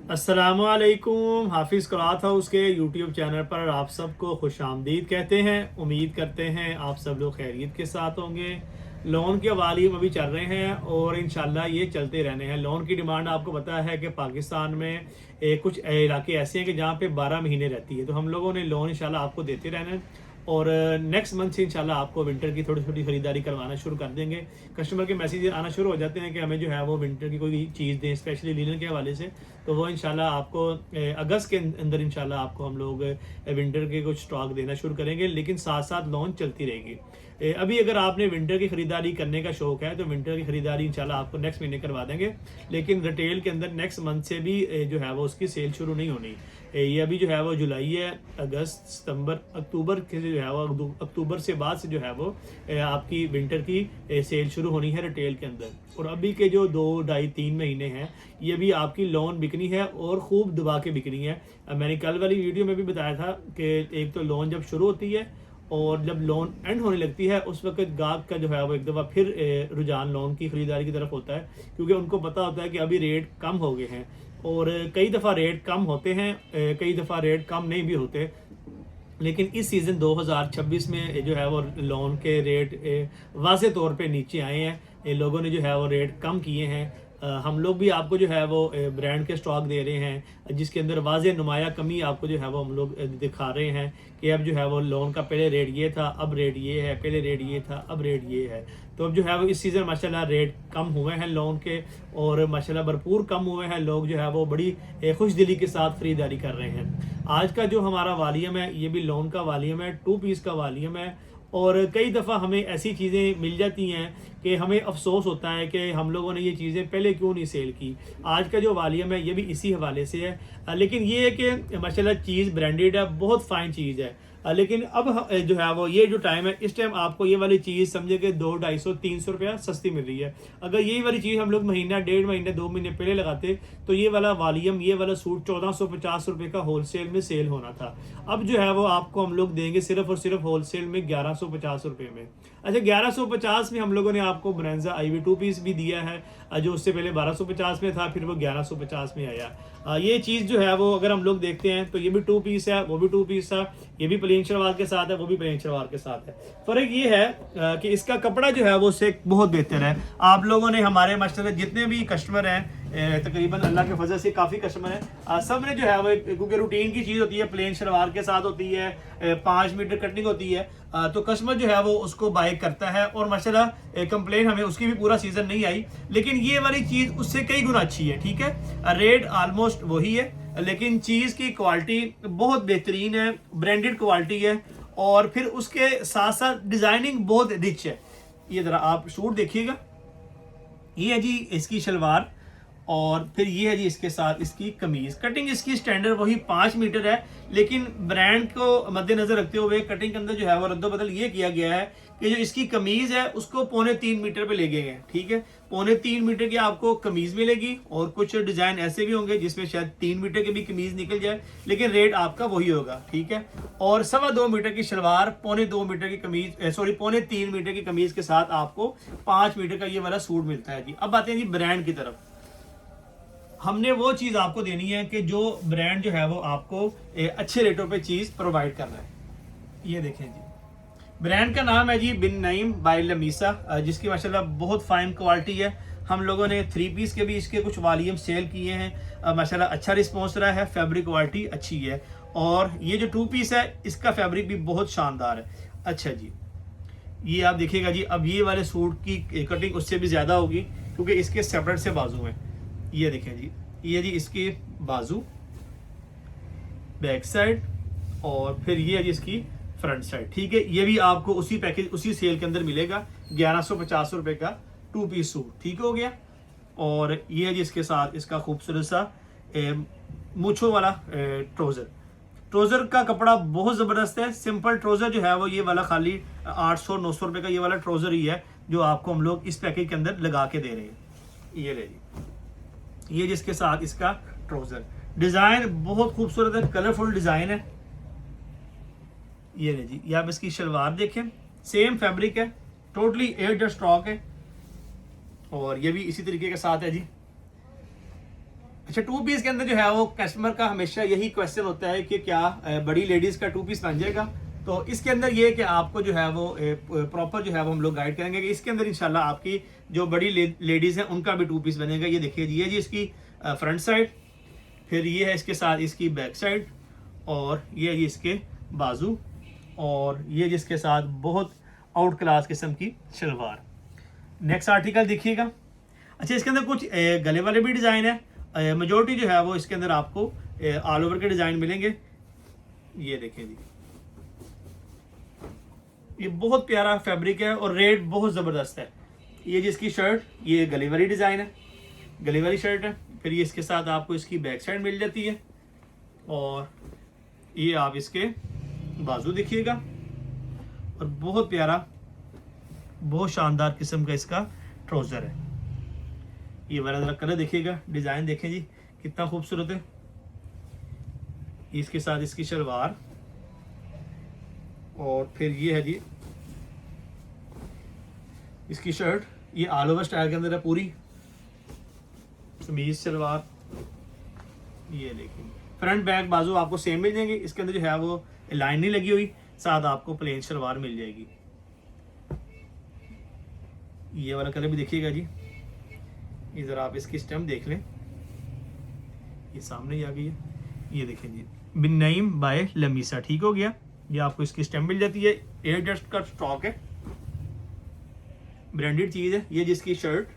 अस्सलामुअलैकुम। हाफिज़ cloth house के यूट्यूब चैनल पर आप सबको खुश आमदीद कहते हैं। उम्मीद करते हैं आप सब लोग खैरियत के साथ होंगे। लोन के वॉल्यूम अभी चल रहे हैं और इंशाल्लाह ये चलते रहने हैं। लोन की डिमांड आपको पता है कि पाकिस्तान में कुछ इलाके ऐसे हैं कि जहाँ पे 12 महीने रहती है, तो हम लोगों ने लोन इंशाल्लाह आपको देते रहना है। और नेक्स्ट मंथ से इंशाल्लाह आपको विंटर की थोड़ी थोड़ी खरीदारी करवाना शुरू कर देंगे। कस्टमर के मैसेज आना शुरू हो जाते हैं कि हमें जो है वो विंटर की कोई चीज़ दें, स्पेशली लिनन के हवाले से। तो वो इंशाल्लाह आपको अगस्त के अंदर इंशाल्लाह आपको हम लोग विंटर के कुछ स्टॉक देना शुरू करेंगे, लेकिन साथ साथ लॉन्च चलती रहेगी। अभी अगर आपने विंटर की खरीदारी करने का शौक है तो विंटर की खरीदारी इंशाल्लाह आपको नेक्स्ट महीने करवा देंगे, लेकिन रिटेल के अंदर नेक्स्ट मंथ से भी जो है वो उसकी सेल शुरू नहीं होनी। ये अभी जो है वो जुलाई है, अगस्त, सितंबर, अक्टूबर के जो है वो अक्टूबर से बाद से जो है वो आपकी विंटर की सेल शुरू होनी है रिटेल के अंदर। और अभी के जो 2, ढाई, 3 महीने हैं ये भी आपकी लोन बिकनी है और खूब दबा के बिकनी है। मैंने कल वाली वीडियो में भी बताया था कि एक तो लोन जब शुरू होती है और जब लोन एंड होने लगती है उस वक्त गाहक का जो है वो एक दफ़ा फिर रुझान लोन की ख़रीदारी की तरफ होता है, क्योंकि उनको पता होता है कि अभी रेट कम हो गए हैं। और कई दफ़ा रेट कम होते हैं, कई दफ़ा रेट कम नहीं भी होते। लेकिन इस सीज़न 2026 में जो है वो लोन के रेट वाज़े तौर पे नीचे आए हैं। लोगों ने जो है वो रेट कम किए हैं। हम लोग भी आपको जो है वो ब्रांड के स्टॉक दे रहे हैं जिसके अंदर वाज़े नुमाया कमी आपको जो है वो हम लोग दिखा रहे हैं कि अब जो है वो लोन का पहले रेट ये था, अब रेट ये है, पहले रेट ये था, अब रेट ये है। तो अब जो है वो इस सीज़न माशाल्लाह रेट कम हुए हैं लोन के, और माशाल्लाह भरपूर कम हुए हैं। लोग जो है वो बड़ी खुश दिली के साथ ख़रीदारी कर रहे हैं। आज का जो हमारा वॉल्यूम है ये भी लोन का वॉल्यूम है, 2 पीस का वॉल्यूम है। और कई दफ़ा हमें ऐसी चीज़ें मिल जाती हैं कि हमें अफसोस होता है कि हम लोगों ने ये चीज़ें पहले क्यों नहीं सेल की। आज का जो वॉल्यूम है ये भी इसी हवाले से है। लेकिन ये है कि माशाल्लाह चीज़ ब्रांडेड है, बहुत फ़ाइन चीज़ है। लेकिन अब जो है वो ये जो टाइम है इस टाइम आपको ये वाली चीज़ समझे कि 200, 250, 300 रुपया सस्ती मिल रही है। अगर यही वाली चीज़ हम लोग महीना, 1.5 महीने, 2 महीने पहले लगाते तो ये वाला वॉल्यूम, ये वाला सूट 1450 रुपये का होलसेल में सेल होना था। अब जो है वो आपको हम लोग देंगे सिर्फ और सिर्फ होलसेल में 1150 रुपये में। अच्छा, 1150 में हम लोगों ने आपको ब्रांजा IV 2 पीस भी दिया है, जो उससे पहले 1250 में था, फिर वो 1150 में आया। ये चीज़ जो है वो अगर हम लोग देखते हैं तो ये भी 2 पीस है, वो भी 2 पीस था। ये भी प्लेन शलवार के साथ है, वो भी प्लेन शलवार के साथ है। फ़र्क ये है कि इसका कपड़ा जो है वो उससे बहुत बेहतर है। आप लोगों ने हमारे माशाल्लाह जितने भी कस्टमर हैं, तकरीबन अल्लाह के फजल से काफ़ी कस्टमर हैं, सब ने जो है वो क्योंकि रूटीन की चीज़ होती है, प्लेन शलवार के साथ होती है, 5 मीटर कटिंग होती है, तो कस्टमर जो है वो उसको बाय करता है। और माशाल्लाह कंप्लेन हमें उसकी भी पूरा सीज़न नहीं आई, लेकिन ये वाली चीज़ उससे कई गुना अच्छी है। ठीक है, रेट ऑलमोस्ट वही है, लेकिन चीज़ की क्वालिटी बहुत बेहतरीन है, ब्रांडेड क्वालिटी है। और फिर उसके साथ साथ डिज़ाइनिंग बहुत रिच है। ये ज़रा आप सूट देखिएगा, ये है जी इसकी शलवार, और फिर ये है जी इसके साथ इसकी कमीज़। कटिंग इसकी स्टैंडर्ड वही 5 मीटर है, लेकिन ब्रांड को मद्देनजर रखते हुए कटिंग के अंदर जो है वो रद्दोबदल ये किया गया है कि जो इसकी कमीज़ है उसको 3.25 मीटर पे ले गए हैं। ठीक है, 3.25 मीटर की आपको कमीज़ मिलेगी, और कुछ डिज़ाइन ऐसे भी होंगे जिसमें शायद 3 मीटर की भी कमीज़ निकल जाए, लेकिन रेट आपका वही होगा। ठीक है, और 2.25 मीटर की शलवार, 2.25 मीटर की कमीज़, सॉरी 3.25 मीटर की कमीज़ के साथ आपको 5 मीटर का ये वाला सूट मिलता है जी। अब आते हैं जी ब्रांड की तरफ। हमने वो चीज़ आपको देनी है कि जो ब्रांड जो है वो आपको अच्छे रेटों पे चीज़ प्रोवाइड कर रहा है। ये देखें जी, ब्रांड का नाम है जी बिन नईम बाय लमीसा, जिसकी माशाल्लाह बहुत फाइन क्वालिटी है। हम लोगों ने 3 पीस के भी इसके कुछ वॉल्यूम सेल किए हैं, माशाल्लाह अच्छा रिस्पॉन्स रहा है, फैब्रिक क्वालिटी अच्छी है। और ये जो 2 पीस है इसका फैब्रिक भी बहुत शानदार है। अच्छा जी, ये आप देखिएगा जी, अब ये वाले सूट की कटिंग उससे भी ज़्यादा होगी क्योंकि इसके सेपरेट से बाजू हैं। ये देखें जी, ये जी इसकी बाजू, बैक साइड, और फिर ये है जी इसकी फ्रंट साइड। ठीक है, ये भी आपको उसी पैकेज, उसी सेल के अंदर मिलेगा, 1150 रुपये का 2 पीस सूट। ठीक हो गया। और ये है जी इसके साथ इसका खूबसूरत सा मूछों वाला ट्रोज़र। ट्रोज़र का कपड़ा बहुत ज़बरदस्त है। सिंपल ट्रोज़र जो है वो ये वाला खाली 800-900 रुपये का ये वाला ट्रोज़र ही है जो आपको हम लोग इस पैकेज के अंदर लगा के दे रहे हैं। ये ले जी, ये जिसके साथ इसका ट्रोज़र, डिज़ाइन बहुत खूबसूरत है, कलरफुल डिज़ाइन है। ये ले जी, ये आप इसकी शलवार देखें, सेम फैब्रिक है, टोटली एयर स्टॉक है, और ये भी इसी तरीके के साथ है जी। अच्छा, 2 पीस के अंदर जो है वो कस्टमर का हमेशा यही क्वेश्चन होता है कि क्या बड़ी लेडीज़ का 2 पीस बन जाएगा। तो इसके अंदर ये कि आपको जो है वो प्रॉपर जो है वो हम लोग गाइड करेंगे कि इसके अंदर इंशाल्लाह आपकी जो बड़ी लेडीज़ हैं उनका भी 2 पीस बनेगा। ये देखिए जी, ये जी इसकी फ्रंट साइड, फिर ये है इसके साथ इसकी बैक साइड, और ये है जी इसके बाजू, और ये जिसके साथ बहुत आउट क्लास किस्म की शलवार। नेक्स्ट आर्टिकल देखिएगा। अच्छा, इसके अंदर कुछ गले वाले भी डिज़ाइन है। मेजोरिटी जो है वो इसके अंदर आपको ऑल ओवर के डिज़ाइन मिलेंगे। ये देखें जी, ये बहुत प्यारा फैब्रिक है और रेट बहुत ज़बरदस्त है। ये जिसकी शर्ट, ये गले वाली डिज़ाइन है, गले वाली शर्ट है। फिर ये इसके साथ आपको इसकी बैक साइड मिल जाती है, और ये आप इसके बाजू देखिएगा, और बहुत प्यारा, बहुत शानदार किस्म का इसका ट्राउज़र है। ये वाला ज़रा कलर देखिएगा, डिज़ाइन देखें जी कितना खूबसूरत है। इसके साथ इसकी शलवार, और फिर ये है जी इसकी शर्ट। ये ऑल ओवर स्टाइल के अंदर है पूरी, कमीज शलवार। ये देखिए फ्रंट बैक बाजू आपको सेम मिल जाएंगे। इसके अंदर जो है वो लाइन नहीं लगी हुई, साथ आपको प्लेन शलवार मिल जाएगी। ये वाला कलर भी देखिएगा जी, इधर आप इसकी स्टेम देख लें, ये सामने ही आ गई है। ये देखें जी, बिन नईम बाय लमीसा, ठीक हो गया। ये आपको इसकी स्टेम मिल जाती है। एयरजेट का स्टॉक है, ब्रांडेड चीज़ है। ये जिसकी शर्ट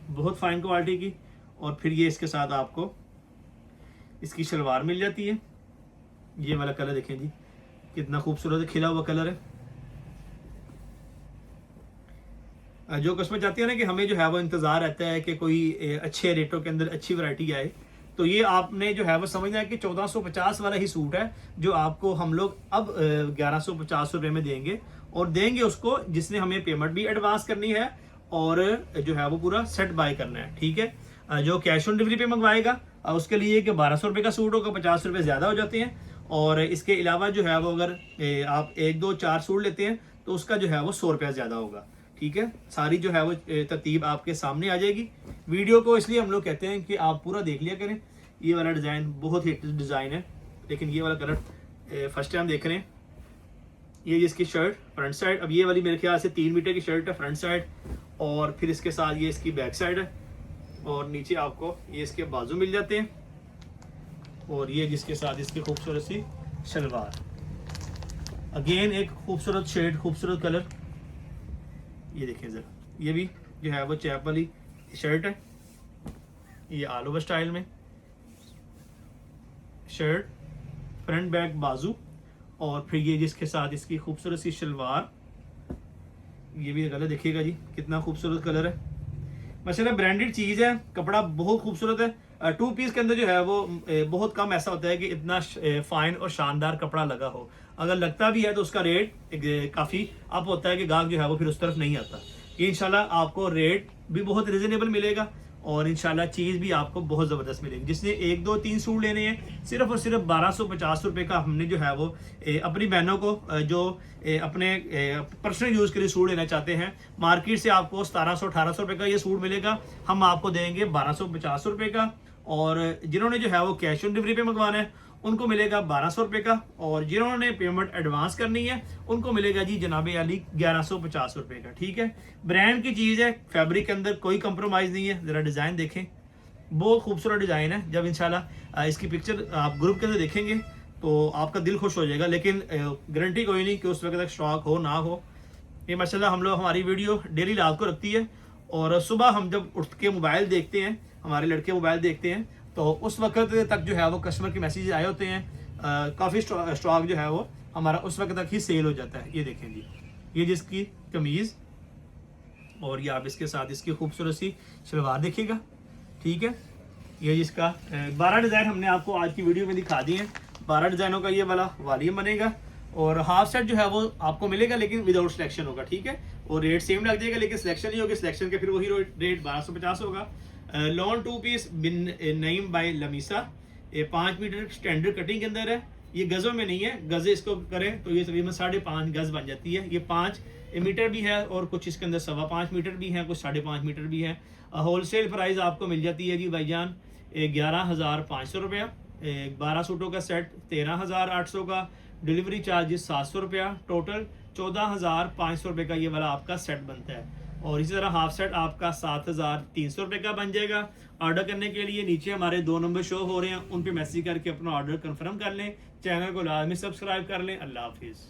बहुत फाइन क्वालिटी की, और फिर ये इसके साथ आपको इसकी शलवार मिल जाती है। ये वाला कलर देखें जी कितना खूबसूरत है, खिला हुआ कलर है। जो कस्टमर चाहती है ना कि हमें जो है वो इंतज़ार रहता है कि कोई अच्छे रेटों के अंदर अच्छी वैरायटी आए, तो ये आपने जो है वो समझना है कि 1450 वाला ही सूट है जो आपको हम लोग अब 1150 रुपये में देंगे, और देंगे उसको जिसने हमें पेमेंट भी एडवांस करनी है और जो है वो पूरा सेट बाय करना है, ठीक है। जो कैश ऑन डिलीवरी पे मंगवाएगा उसके लिए कि 1200 रुपये का सूट होगा, 50 रुपये ज़्यादा हो जाते हैं। और इसके अलावा जो है वो अगर आप 1 2 4 सूट लेते हैं तो उसका जो है वो 100 रुपया ज़्यादा होगा, ठीक है। सारी जो है वो तरतीब आपके सामने आ जाएगी। वीडियो को इसलिए हम लोग कहते हैं कि आप पूरा देख लिया करें। ये वाला डिज़ाइन बहुत हिट डिज़ाइन है, लेकिन ये वाला कलर फर्स्ट टाइम देख रहे हैं। ये जिसकी शर्ट फ्रंट साइड, अब ये वाली मेरे ख्याल से 3 मीटर की शर्ट है फ्रंट साइड, और फिर इसके साथ ये इसकी बैक साइड है, और नीचे आपको ये इसके बाजू मिल जाते हैं, और ये जिसके साथ इसकी खूबसूरत सी शलवार। अगेन एक खूबसूरत शेड, खूबसूरत कलर। ये देखिए ज़रा, ये भी जो है वो चैप वाली शर्ट है। ये ऑल ओवर स्टाइल में शर्ट, फ्रंट बैक बाजू, और फिर ये जिसके साथ इसकी खूबसूरत सी शलवार। ये भी कलर देखिएगा जी कितना खूबसूरत कलर है। माशाल्लाह ब्रांडेड चीज़ है, कपड़ा बहुत खूबसूरत है। 2 पीस के अंदर जो है वो बहुत कम ऐसा होता है कि इतना फाइन और शानदार कपड़ा लगा हो। अगर लगता भी है तो उसका रेट काफ़ी अप होता है कि गाहक जो है वो फिर उस तरफ नहीं आता। ये इंशाल्लाह आपको रेट भी बहुत रिजनेबल मिलेगा, और इंशाल्लाह चीज़ भी आपको बहुत ज़बरदस्त मिलेगी। जिसने 1 2 3 सूट लेने हैं, सिर्फ और सिर्फ 1250 रुपये का हमने जो है वो अपनी बहनों को जो अपने पर्सनल यूज़ के लिए सूट लेना चाहते हैं, मार्केट से आपको 1700-1800 रुपये का ये सूट मिलेगा, हम आपको देंगे 1250 रुपये का। और जिन्होंने जो है वो कैश ऑन डिलीवरी पे मंगवाना है उनको मिलेगा 1200 रुपये का, और जिन्होंने पेमेंट एडवांस करनी है उनको मिलेगा जी जनाबे अली 1150 रुपये का, ठीक है। ब्रांड की चीज़ है, फैब्रिक के अंदर कोई कंप्रोमाइज़ नहीं है। ज़रा डिज़ाइन देखें, बहुत खूबसूरत डिज़ाइन है। जब इंशाल्लाह इसकी पिक्चर आप ग्रुप के अंदर देखेंगे तो आपका दिल खुश हो जाएगा, लेकिन गारंटी कोई नहीं कि उस वक्त तक स्टॉक हो ना हो। ये माशाल्लाह हम लोग हमारी वीडियो डेली रात को रखती है, और सुबह हम जब उठ के मोबाइल देखते हैं, हमारे लड़के मोबाइल देखते हैं, तो उस वक्त तक जो है वो कस्टमर के मैसेज आए होते हैं। काफ़ी स्टॉक जो है वो हमारा उस वक्त तक ही सेल हो जाता है। ये देखें जी, ये जिसकी कमीज़, और ये आप इसके साथ इसकी खूबसूरत सी शलवार देखिएगा, ठीक है। ये जिसका 12 डिज़ाइन हमने आपको आज की वीडियो में दिखा दिए हैं। 12 डिज़ाइनों का ये वाला वॉल्यूम बनेगा, और हाफ सेट जो है वो आपको मिलेगा लेकिन विदाउट सिलेक्शन होगा, ठीक है। और रेट सेम लग जाएगा, लेकिन सिलेक्शन नहीं होगी। सिलेक्शन के फिर वही रेट 1250 होगा। लॉन 2 पीस बिन नईम बाय लमीसा, ये 5 मीटर स्टैंडर्ड कटिंग के अंदर है। ये गज़ों में नहीं है, गज़े इसको करें तो ये तकरीबन 5.5 गज़ बन जाती है। ये 5 मीटर भी है, और कुछ इसके अंदर 5.25 मीटर भी है, कुछ 5.5 मीटर भी है। होलसेल प्राइस आपको मिल जाती है जी भाईजान 11,500 रुपया। 12 सूटों का सेट 13,800 का। डिलीवरी चार्जेस 700 रुपया। टोटल 14,500 रुपये का ये वाला आपका सेट बनता है। और इसी तरह हाफ सेट आपका 7,300 रुपये का बन जाएगा। ऑर्डर करने के लिए नीचे हमारे 2 नंबर शो हो रहे हैं, उन पे मैसेज करके अपना ऑर्डर कंफर्म कर लें। चैनल को लाजमी सब्सक्राइब कर लें। अल्लाह हाफिज़।